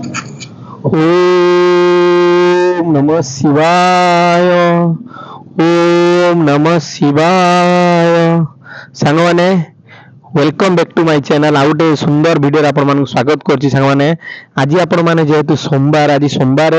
ओम नमः शिवाय। ओम नमः शिवाय। सांग माने welcome back to my channel. आउ गोटे सुंदर वीडियो आपण मानक स्वागत करछि। सांग माने आज आपण माने जेहेतु सोमवार, आज सोमवार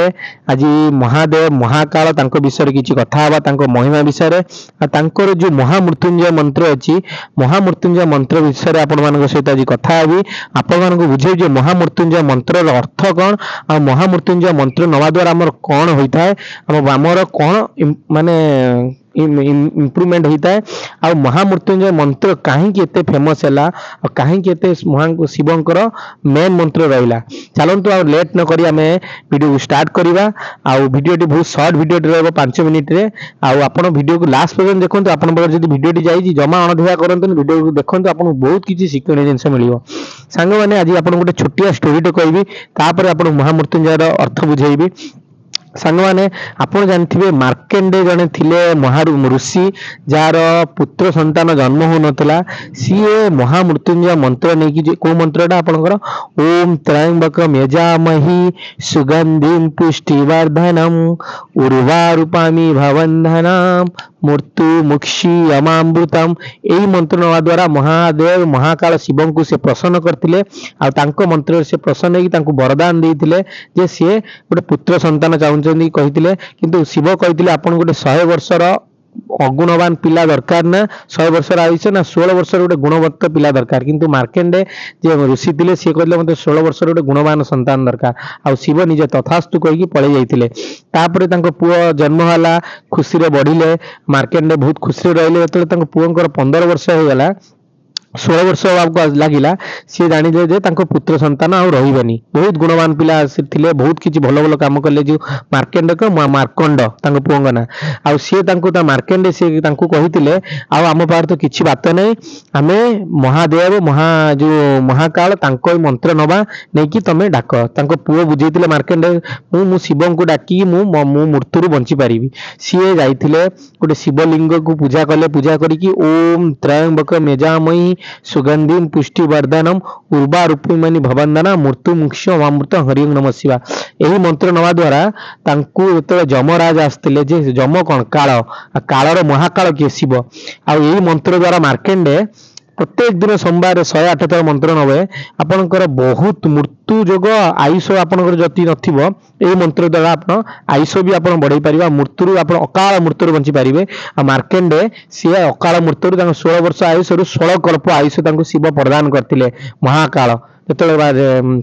आज महादेव महाकाल तांको विषय किछि कथा हवा, तांको महिमा विषय आ तांकर जो महामृत्युंजय मंत्र अछि, महामृत्युंजय मंत्र विषय आपण मानक सहित आज कथा हेबी। आपण मानक बुझे जे महामृत्युंजय मंत्र रो अर्थ कोन आ महामृत्युंजय मंत्र नवा द्वारा हमर कोन होइथाय, हमर कोन माने इम्प्रूवमेंट होता है। आ महामृत्युंजय मंत्र कहीं एते फेमस है, कहीं एते शिवंकर मेन मंत्र रहा। चलतु आ लेट न करी आमे वीडियो को स्टार्ट करिबा। आ वीडियो टी बहुत शॉर्ट वीडियो रहबो 5 मिनिट रे। आ आपण वीडियो को लास्ट पर्यंत देखंतु। आपण पर जदी वीडियो टी जाई जमा अनदेखा करंतु, वीडियो को देखंतु, आपन बहुत किछि शिक्षणीय जिंस मिलियो। सांग माने आज आपण गोटे छोटिया स्टोरी टे कहबी, तापर आपण महामृत्युंजय रो अर्थ बुझेइबी। सांग माने आपण जानथिबे मार्केंडे जने थिले महारु ऋषि, जार पुत्र संतान जन्म हो नथला। सीए महामृत्युंजय मंत्र नै कि को मंत्रटा आपनकर ओम त्र्यंबकम यजामहि सुगंधिं पुष्टिवर्धनम उर्वारुपामि भवन्धनम मृत्यु मुक्षी यमामृतम। एही मंत्र नवा द्वारा महादेव महाकाल शिवं को से प्रसन्न करथिले। आ तांको मंत्र से प्रसन्न होई तांको वरदान देथिले जे से गोटे पुत्र संतान चाहुचंदी कहिथिले। किंतु शिव कहिथिले आपण गोटे 100 वर्षर अगुणवान पिला दरकार ना 100 वर्षर आयुष ना 16 वर्षर गोटे गुणवत्त पिला दरकार। किंतु मार्केंडे जे ऋषि थिले से कहले मते 16 वर्षर गोटे गुणवान संतान दरकार। आ शिव निजे तथास्तु कहिकी पळे जाइथिले। तापरे तांको पुओ जन्म होला, खुशी रे बढ़िले। मार्केंडे बहुत खुशी रहिले। एतले तांको पुओंकर 15 वर्ष हो गला, 16 वर्ष आपको लगिला, सी जानिले जे तांको पुत्र संतान आ रहिबनी। बहुत गुणवान पिला थिले, बहुत किछि भलो भलो काम करले। जो मार्केंड को मार्कंड तांको पुओंगना आ सी तांको ता मार्केंड से तांको कहिथिले आ आम पार तो किछि बात नै, आमे महादेव जो महाकाल तांको मंत्र नबा नै कि तमे डाक। तांको पुओ बुझेइथिले मार्केंड मु शिवं को डाकी मु मृत्युरु बंची पारिबी। सी जाइथिले गोटे शिवलिंग को पूजा कले। पूजा करी कि ओम त्र्यंबकम यजामहि सुगंधिं पुष्टिवर्धनम उर्वारुपमनि भवन्दना मृत्यु मुक्ष्य अमृत हरिओं नमः शिवा। एही मंत्र नवा द्वारा तांकु एतले जमराज आस्तिले, जे जम कोन काल, कालर महाकाल के शिव। आ एही मंत्र द्वारा मार्केंडे प्रत्येक दिन सोमवार 108 थर मंत्र नवे। आपनकर बहुत मृत्यु जोग आयुष आपनकर जति नथिबो, एही मंत्र द्वारा आपन आयुष भी आपन बढ़ाई परिबा। मृत्यु आपन अकाल मृत्यु बंची पारिबे। आ मार्केंडे से अकाल मृत्यु तांको 16 वर्ष आयुष रु 16 कल्प आयुष तांको शिव प्रदान करथिले महाकाल। जेतले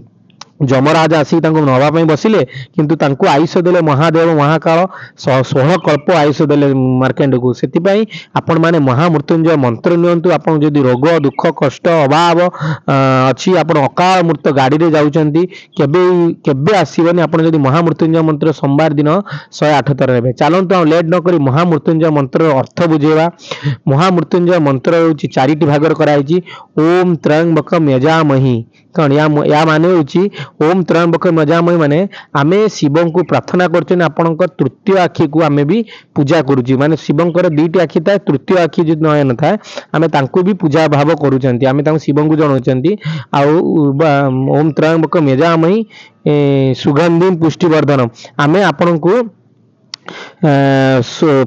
जमराज आसी तांको नवा पई बसिले, किंतु तांको आयुष देले महादेव महाकाल 16 कल्प आयुष देले मार्केंड को। सेति पई आपण माने महामृत्युंजय मंत्र नियंतु। आपण जदि रोग दुख कष्ट अभाव अछि, आपण अकाल मृत्यु गाड़ी रे जाउचंती, केबे केबे आसीबनी। आपण जदि महामृत्युंजय मंत्र सोमवार दिन 108 थर हेबे। चलंतु हम लेट न करी महामृत्युंजय मंत्र अर्थ बुझेबा। महामृत्युंजय मंत्र होची 4टी भागर कराइची। ओम त्र्यंबकम यजामहि कण या माने होची ओम त्र्यंबकम यजामहि माने आमे शिवं को प्रार्थना करछन। आपनकर तृतीय आखि को आमे भी पूजा करूची। माने शिवंकर 2टी आखि थाए, तृतीय आखि जे नयन थाए, आमे तांको भी पूजा भाव करूचंती। आमे तांको शिवं को जणौचंती। आ ओम त्र्यंबकम यजामहि सुगंधिं पुष्टिवर्धनम आमे आपनको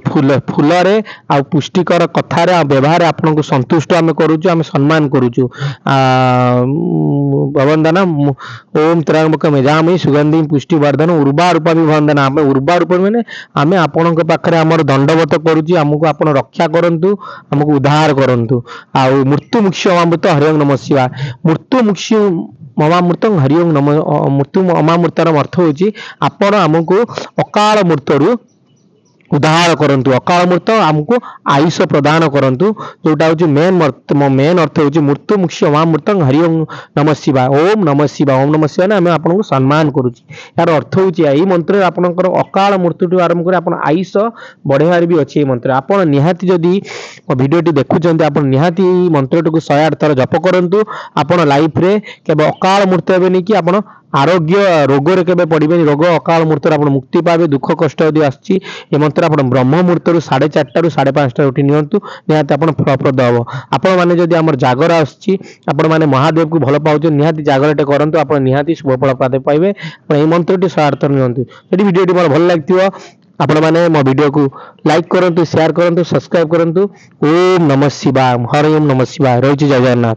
फूल रे आ पुष्टिकर कथार व्यवहार आपण को संतुष्ट आम करूचु, आम सम्मान करूचु। भवन्दना ओम त्र्यंबकम यजामहि सुगंधिं पुष्टिवर्धन उर्वारुपामि भवन्दना। आम उर्वारुप माने आमे आपणक पाखरे हमर दंडवत करूची। हमको आपण रक्षा करंतु, हमको उद्धार करंतु। आ मृत्यु मुक्ष्य अमृत हरिओं नमः शिवा। मृत्यु मुक्ष्य ममामृतं हरिओं नमः। मृत्यु अमामृतर अर्थ होची आपण हमको अकाल मृत्यु उद्धार करंतु। अकाल मृत्यु हमको आयुष प्रदान करंतु। जोटा होची मेन अर्थ होची मृत्यु मुक्ष्य अमामृतं हरिओं नमः शिवा। ओम नमः शिवा, ओम नमः शिवा ने हम आपन को सम्मान करूची। यार अर्थ होची एही मंत्र आपनकर अकाल मृत्यु टु आरंभ करे आपन आयुष बढ़ेबार भी अछि। मंत्र आपन निहाती जदी वीडियो टी देखुचंती, आपन निहाती मंत्र को 108 थर जप करंतु। आपन लाइफ रे केबे अकाल मृत्यु हेबे नै कि आपन आरोग्य रोग केबे पड़े रोग अकाल मुहूर्त आप मुक्ति पाए दुख कष्ट यदि आसी मंत्र आप ब्रह्म मुहूर्त 4:30 ରୁ 5:30 उठी नियंतु निहाती आप फलप्रद हम आपण मैंने जदि आम जागर आपण मैंने महादेव को भल पाँच निहाती जागरटे करूँ आप निहाती शुभ फल प्राप्त पाइबे यही मंत्रटी 100 नियंतु यदि वीडियो मोर भल लगी आपण मैंने मो वीडियो को लाइक करंतु शेयर करंतु सब्सक्राइब करंतु ओम नमः शिवाय हर ओम नमः शिवाय रही जय जगन्नाथ।